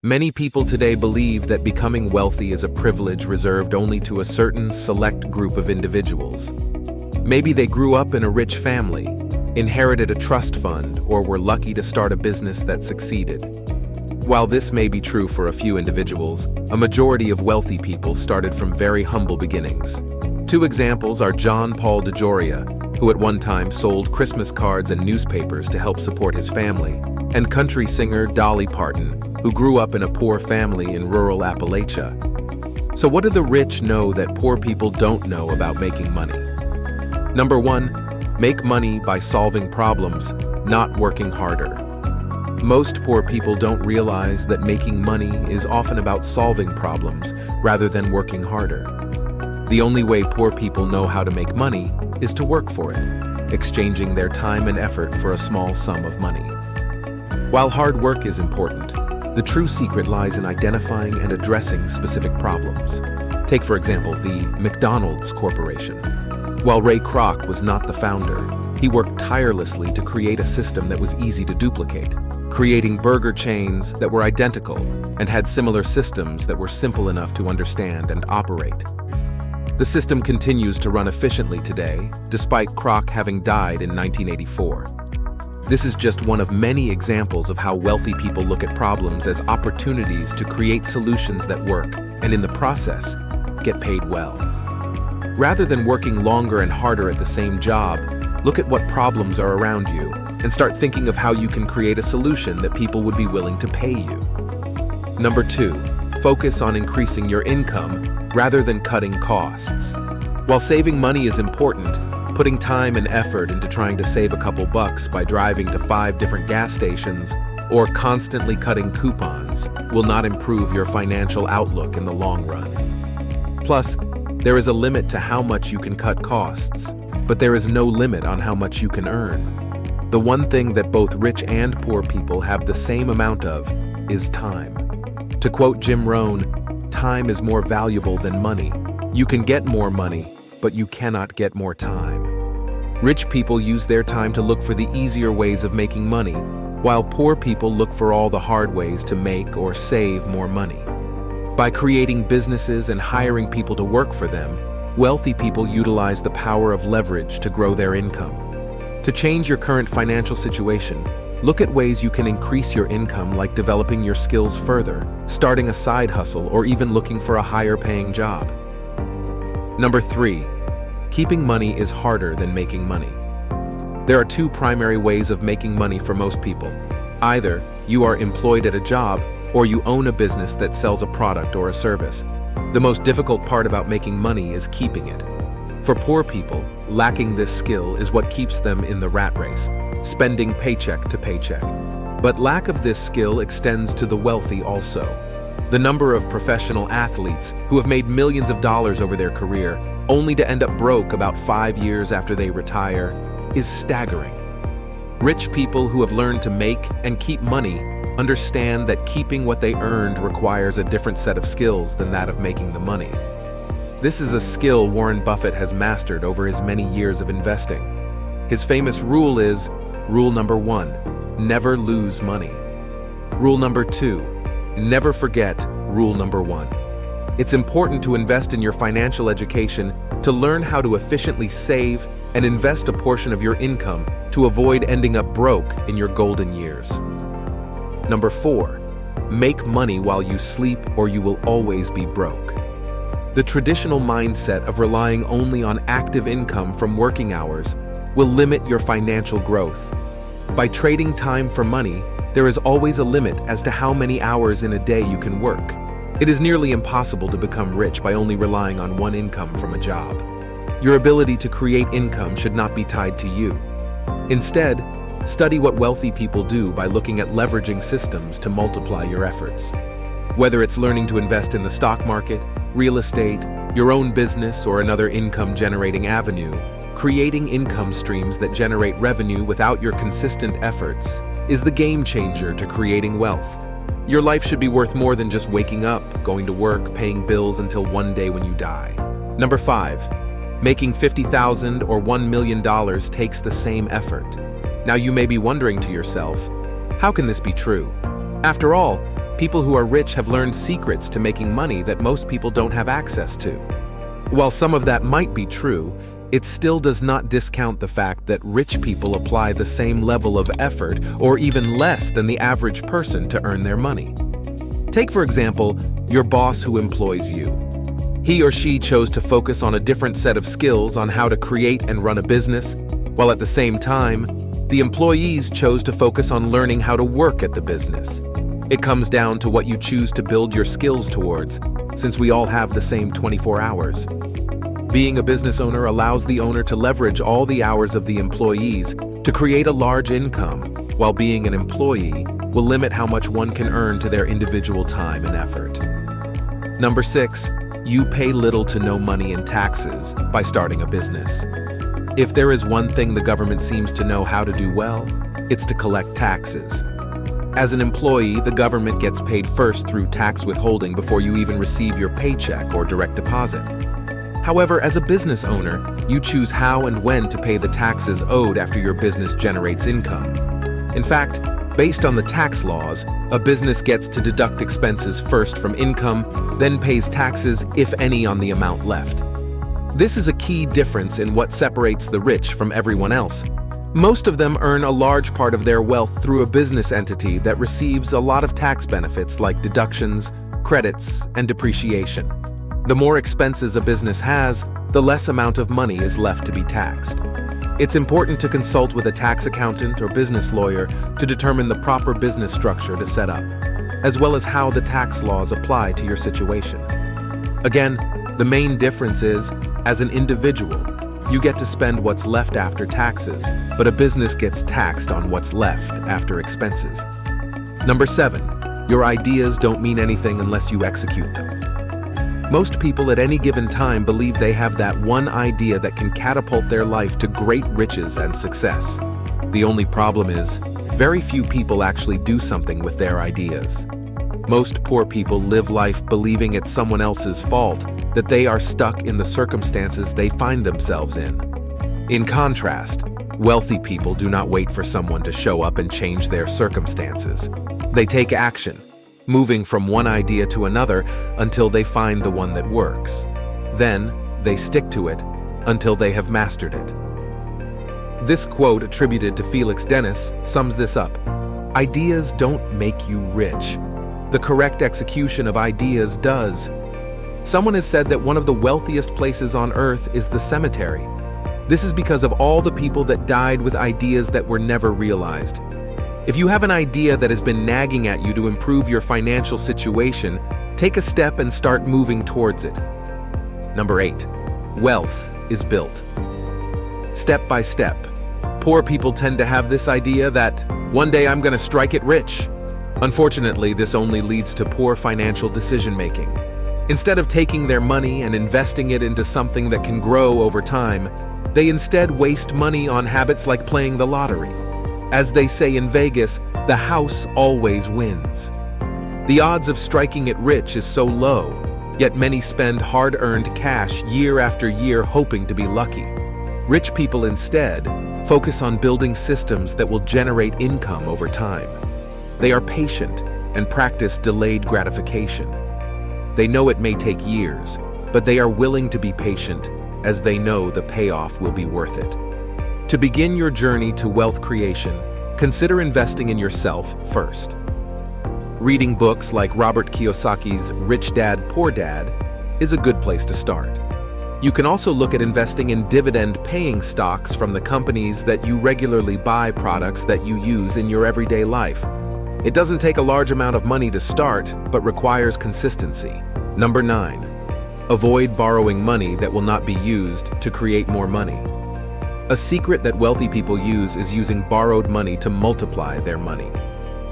Many people today believe that becoming wealthy is a privilege reserved only to a certain select group of individuals. Maybe they grew up in a rich family, inherited a trust fund, or were lucky to start a business that succeeded. While this may be true for a few individuals, a majority of wealthy people started from very humble beginnings. Two examples are John Paul DeJoria, who at one time sold Christmas cards and newspapers to help support his family, and country singer Dolly Parton, who grew up in a poor family in rural Appalachia. So what do the rich know that poor people don't know about making money? Number 1, make money by solving problems, not working harder. Most poor people don't realize that making money is often about solving problems rather than working harder. The only way poor people know how to make money is to work for it, exchanging their time and effort for a small sum of money. While hard work is important, the true secret lies in identifying and addressing specific problems. Take, for example, the McDonald's Corporation. While Ray Kroc was not the founder, he worked tirelessly to create a system that was easy to duplicate, creating burger chains that were identical and had similar systems that were simple enough to understand and operate. The system continues to run efficiently today, despite Kroc having died in 1984. This is just one of many examples of how wealthy people look at problems as opportunities to create solutions that work, and in the process, get paid well. Rather than working longer and harder at the same job, look at what problems are around you and start thinking of how you can create a solution that people would be willing to pay you. Number 2, focus on increasing your income rather than cutting costs. While saving money is important, putting time and effort into trying to save a couple bucks by driving to 5 different gas stations or constantly cutting coupons will not improve your financial outlook in the long run. Plus, there is a limit to how much you can cut costs, but there is no limit on how much you can earn. The one thing that both rich and poor people have the same amount of is time. To quote Jim Rohn, time is more valuable than money. You can get more money, but you cannot get more time. Rich people use their time to look for the easier ways of making money, while poor people look for all the hard ways to make or save more money. By creating businesses and hiring people to work for them, wealthy people utilize the power of leverage to grow their income. To change your current financial situation, look at ways you can increase your income, like developing your skills further, starting a side hustle, or even looking for a higher paying job. Number 3, keeping money is harder than making money. There are 2 primary ways of making money for most people. Either you are employed at a job, or you own a business that sells a product or a service. The most difficult part about making money is keeping it. For poor people, lacking this skill is what keeps them in the rat race, spending paycheck to paycheck. But lack of this skill extends to the wealthy also. The number of professional athletes who have made millions of dollars over their career, only to end up broke about 5 years after they retire, is staggering. Rich people who have learned to make and keep money understand that keeping what they earned requires a different set of skills than that of making the money. This is a skill Warren Buffett has mastered over his many years of investing. His famous rule is, rule number 1, never lose money. Rule number 2, never forget rule number 1. It's important to invest in your financial education to learn how to efficiently save and invest a portion of your income to avoid ending up broke in your golden years. Number 4, make money while you sleep or you will always be broke. The traditional mindset of relying only on active income from working hours will limit your financial growth. By trading time for money, there is always a limit as to how many hours in a day you can work. It is nearly impossible to become rich by only relying on one income from a job. Your ability to create income should not be tied to you. Instead, study what wealthy people do by looking at leveraging systems to multiply your efforts. Whether it's learning to invest in the stock market, real estate, your own business, or another income-generating avenue, creating income streams that generate revenue without your consistent efforts is the game changer to creating wealth. Your life should be worth more than just waking up, going to work, paying bills until one day when you die. Number 5, making $50,000 or $1 million takes the same effort. Now you may be wondering to yourself, how can this be true? After all, People who are rich have learned secrets to making money that most people don't have access to. While some of that might be true, it still does not discount the fact that rich people apply the same level of effort or even less than the average person to earn their money. Take, for example, your boss who employs you. He or she chose to focus on a different set of skills on how to create and run a business, while at the same time, the employees chose to focus on learning how to work at the business. It comes down to what you choose to build your skills towards, since we all have the same 24 hours. Being a business owner allows the owner to leverage all the hours of the employees to create a large income, while being an employee will limit how much one can earn to their individual time and effort. Number 6, you pay little to no money in taxes by starting a business. If there is one thing the government seems to know how to do well, it's to collect taxes. As an employee, the government gets paid first through tax withholding before you even receive your paycheck or direct deposit. However, as a business owner, you choose how and when to pay the taxes owed after your business generates income. In fact, based on the tax laws, a business gets to deduct expenses first from income, then pays taxes, if any, on the amount left. This is a key difference in what separates the rich from everyone else. Most of them earn a large part of their wealth through a business entity that receives a lot of tax benefits like deductions, credits, and depreciation. The more expenses a business has, the less amount of money is left to be taxed. It's important to consult with a tax accountant or business lawyer to determine the proper business structure to set up, as well as how the tax laws apply to your situation. Again, the main difference is, as an individual, you get to spend what's left after taxes, but a business gets taxed on what's left after expenses. Number 7, your ideas don't mean anything unless you execute them. Most people at any given time believe they have that one idea that can catapult their life to great riches and success. The only problem is, very few people actually do something with their ideas. Most poor people live life believing it's someone else's fault, that they are stuck in the circumstances they find themselves in. In contrast, wealthy people do not wait for someone to show up and change their circumstances. They take action, moving from one idea to another until they find the one that works. Then, they stick to it until they have mastered it. This quote, attributed to Felix Dennis, sums this up. Ideas don't make you rich. The correct execution of ideas does. Someone has said that one of the wealthiest places on earth is the cemetery. This is because of all the people that died with ideas that were never realized. If you have an idea that has been nagging at you to improve your financial situation, take a step and start moving towards it. Number 8, wealth is built. Step by step. Poor people tend to have this idea that one day I'm going to strike it rich. Unfortunately, this only leads to poor financial decision-making. Instead of taking their money and investing it into something that can grow over time, they instead waste money on habits like playing the lottery. As they say in Vegas, the house always wins. The odds of striking it rich is so low, yet many spend hard-earned cash year after year hoping to be lucky. Rich people instead focus on building systems that will generate income over time. They are patient and practice delayed gratification. They know it may take years, but they are willing to be patient as they know the payoff will be worth it. To begin your journey to wealth creation, consider investing in yourself first. Reading books like Robert Kiyosaki's Rich Dad, Poor Dad is a good place to start. You can also look at investing in dividend-paying stocks from the companies that you regularly buy products that you use in your everyday life. It doesn't take a large amount of money to start, but requires consistency. Number 9, avoid borrowing money that will not be used to create more money. A secret that wealthy people use is using borrowed money to multiply their money.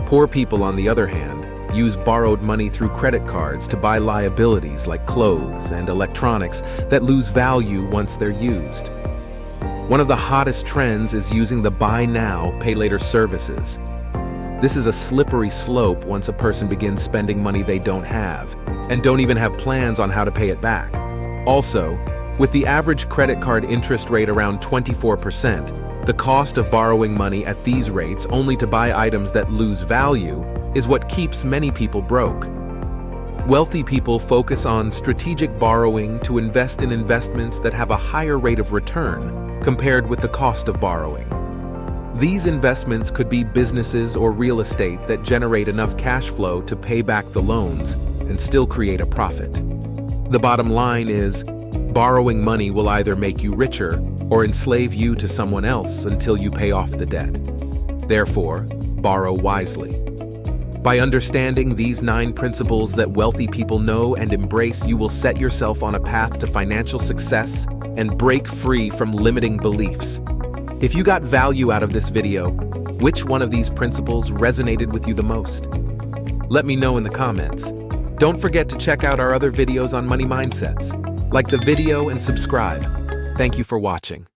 Poor people, on the other hand, use borrowed money through credit cards to buy liabilities like clothes and electronics that lose value once they're used. One of the hottest trends is using the buy now, pay later services. This is a slippery slope once a person begins spending money they don't have and don't even have plans on how to pay it back. Also, with the average credit card interest rate around 24%, the cost of borrowing money at these rates only to buy items that lose value is what keeps many people broke. Wealthy people focus on strategic borrowing to invest in investments that have a higher rate of return compared with the cost of borrowing. These investments could be businesses or real estate that generate enough cash flow to pay back the loans and still create a profit. The bottom line is, borrowing money will either make you richer or enslave you to someone else until you pay off the debt. Therefore, borrow wisely. By understanding these 9 principles that wealthy people know and embrace, you will set yourself on a path to financial success and break free from limiting beliefs. If you got value out of this video, which one of these principles resonated with you the most? Let me know in the comments. Don't forget to check out our other videos on money mindsets. Like the video and subscribe. Thank you for watching.